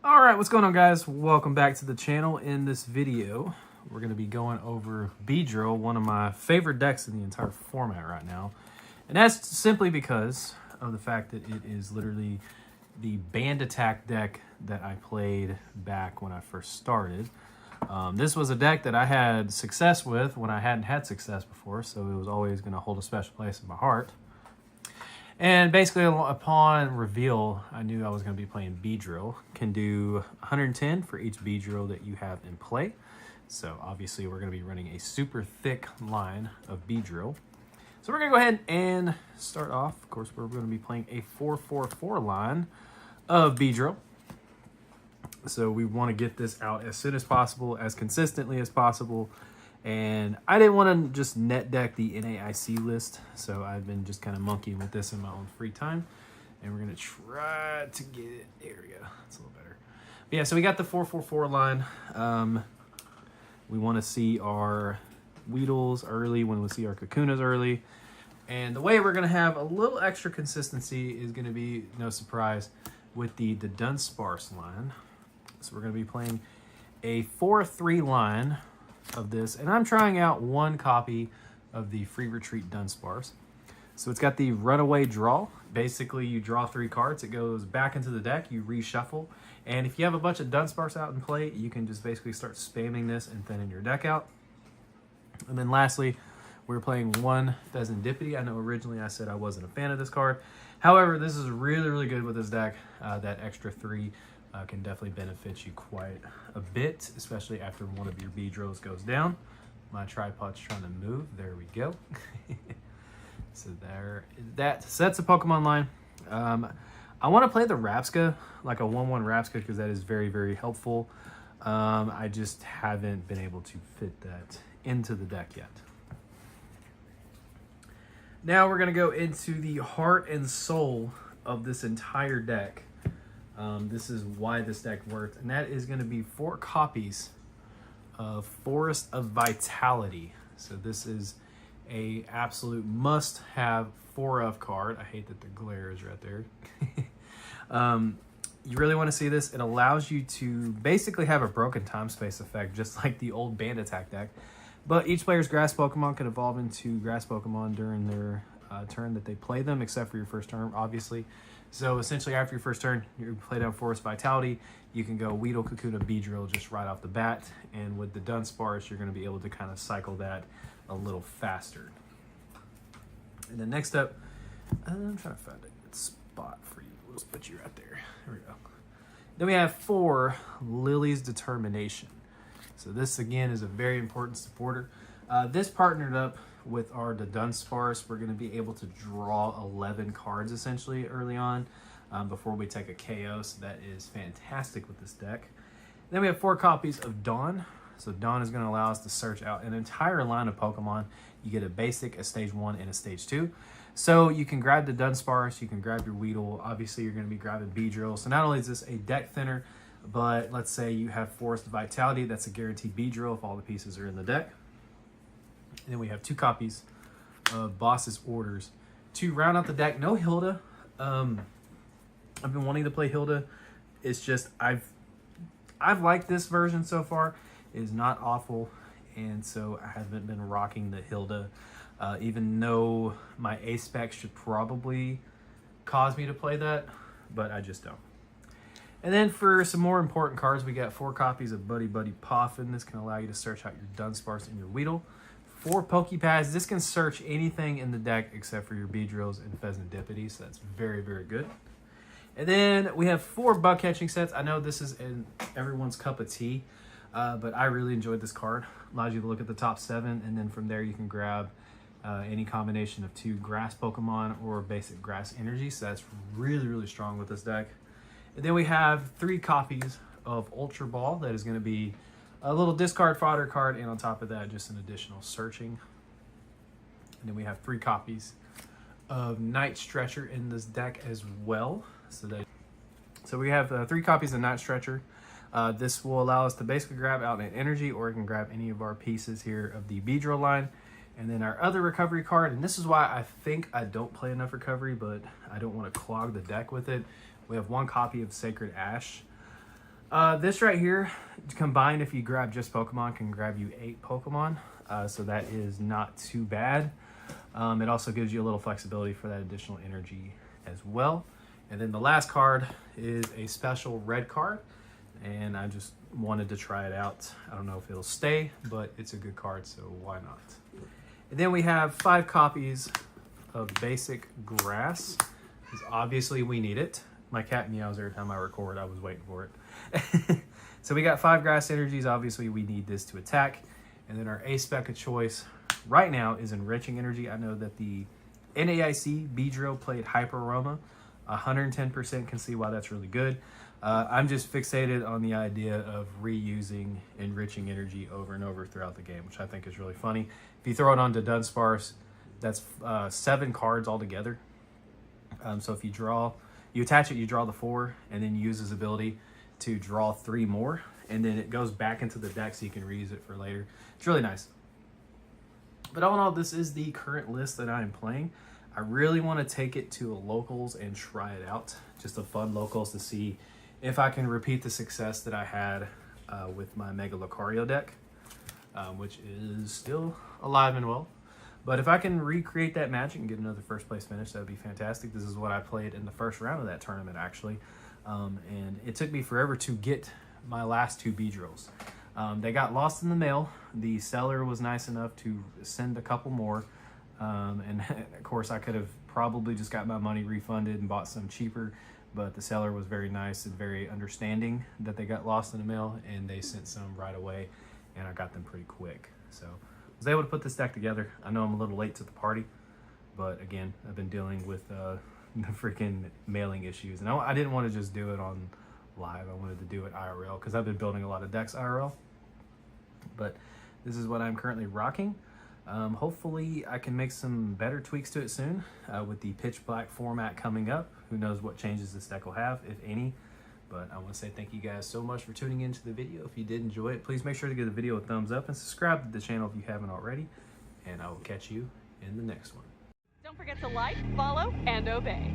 All right, what's going on, guys? Welcome back to the channel. In this video, we're going to be going over Beedrill, one of my favorite decks in the entire format right now. And that's simply because of the fact that it is literally the band attack deck that I played back when I first started. This was a deck that I had success with when I hadn't had success before, so it was always going to hold a special place in my heart. And basically, upon reveal, I knew I was going to be playing Beedrill. Can do 110 for each Beedrill that you have in play. So obviously, we're going to be running a super thick line of Beedrill. So we're going to go ahead and start off. Of course, we're going to be playing a 4-4-4 line of Beedrill. So we want to get this out as soon as possible, as consistently as possible. And I didn't want to just net deck the NAIC list, so I've been just kind of monkeying with this in my own free time. And we're going to try to get it. There we go. That's a little better. But yeah, so we got the 4-4-4 line. We want to see our Weedles early. We want to see our Kakunas early. And the way we're going to have a little extra consistency is going to be, no surprise, with the Dunsparce line. So we're going to be playing a 4-3 line of this, and I'm trying out one copy of the Free Retreat Dunsparce. So it's got the Runaway Draw. Basically, you draw 3 cards, it goes back into the deck, you reshuffle, and if you have a bunch of Dunsparce out in play, you can just basically start spamming this and thinning your deck out. And then lastly, we're playing one Pheasantipity. I know originally I said I wasn't a fan of this card. However, this is really good with this deck. That extra 3 can definitely benefit you quite a bit, especially after one of your Beedrills goes down. My tripod's trying to move. There we go. So there is that. So that's a Pokemon line. I want to play the Rapska, like a 1-1 Rapska, because that is very helpful. I just haven't been able to fit that into the deck yet. Now we're going to go into the heart and soul of this entire deck. This is why this deck worked, and that is going to be 4 copies of Forest of Vitality. So this is a absolute must-have 4-of card. I hate that the glare is right there. You really want to see this. It allows you to basically have a broken time space effect, just like the old Band Attack deck. But each player's grass Pokemon can evolve into grass Pokemon during their turn that they play them, except for your first turn, obviously. So essentially, after your first turn, you play down Forest Vitality. You can go Weedle, Kakuna, Beedrill just right off the bat. And with the Dunsparce, you're going to be able to kind of cycle that a little faster. And then next up, I'm trying to find a good spot for you. Let's put you right there. There we go. Then we have 4 Lily's Determination. So this, again, is a very important supporter. This partnered up with our Dunsparce. We're going to be able to draw 11 cards, essentially, early on before we take a KO. So that is fantastic with this deck. Then we have 4 copies of Dawn. So Dawn is going to allow us to search out an entire line of Pokemon. You get a Basic, a Stage 1, and a Stage 2. So you can grab the Dunsparce, you can grab your Weedle. Obviously, you're going to be grabbing Beedrill. So not only is this a deck thinner, but let's say you have Forest of Vitality. That's a guaranteed Beedrill if all the pieces are in the deck. And then we have 2 copies of Boss's Orders to round out the deck. No Hilda. I've been wanting to play Hilda. It's just I've liked this version so far. It is not awful, and so I haven't been rocking the Hilda. Even though my A spec should probably cause me to play that, but I just don't. And then for some more important cards, we got 4 copies of Buddy Poffin. This can allow you to search out your Dunsparce and your Weedle. 4 Pokepads. This can search anything in the deck except for your Beedrills and Pheasantipity, so that's very good. And then we have 4 bug catching sets. I know this is in everyone's cup of tea, but I really enjoyed this card. Allows you to look at the top 7, and then from there you can grab any combination of 2 grass Pokemon or basic grass energy, so that's really strong with this deck. And then we have 3 copies of Ultra Ball. That is going to be a little discard fodder card, and on top of that, just an additional searching. And then we have 3 copies of Night Stretcher in this deck as well. So we have 3 copies of Night Stretcher. This will allow us to basically grab out an energy, or we can grab any of our pieces here of the Beedrill line. And then our other recovery card, and this is why I think I don't play enough recovery, but I don't want to clog the deck with it. We have 1 copy of Sacred Ash. This right here, combined, if you grab just Pokemon, can grab you 8 Pokemon. So that is not too bad. It also gives you a little flexibility for that additional energy as well. And then the last card is a special red card, and I just wanted to try it out. I don't know if it'll stay, but it's a good card, so why not? And then we have 5 copies of basic grass, because obviously we need it. My cat meows every time I record. I was waiting for it. So we got 5 grass energies. Obviously we need this to attack. And then our A spec of choice right now is enriching energy. I know that the NAIC Beedrill played Hyper Aroma. 110% can see why that's really good. I'm just fixated on the idea of reusing enriching energy over and over throughout the game, which I think is really funny. If you throw it onto Dunsparce, that's 7 cards altogether. So if you attach it, you draw the 4, and then you use his ability to draw 3 more, and then it goes back into the deck so you can reuse it for later. It's really nice. But all in all, this is the current list that I am playing. I really want to take it to a locals and try it out. Just a fun locals to see if I can repeat the success that I had with my Mega Lucario deck, which is still alive and well. But if I can recreate that magic and get another first place finish, that would be fantastic. This is what I played in the first round of that tournament, actually. And it took me forever to get my last 2 Beedrills. They got lost in the mail. The seller was nice enough to send a couple more. And of course I could have probably just got my money refunded and bought some cheaper, but the seller was very nice and very understanding that they got lost in the mail, and they sent some right away, and I got them pretty quick. So I was able to put this deck together. I know I'm a little late to the party, but again, I've been dealing with the freaking mailing issues, and I didn't want to just do it on live. I wanted to do it IRL because I've been building a lot of decks IRL, but this is what I'm currently rocking. Hopefully I can make some better tweaks to it soon with the pitch black format coming up. Who knows what changes this deck will have, if any. But I want to say thank you guys so much for tuning into the video. If you did enjoy it, please make sure to give the video a thumbs up and subscribe to the channel if you haven't already. And I will catch you in the next one. Don't forget to like, follow, and obey.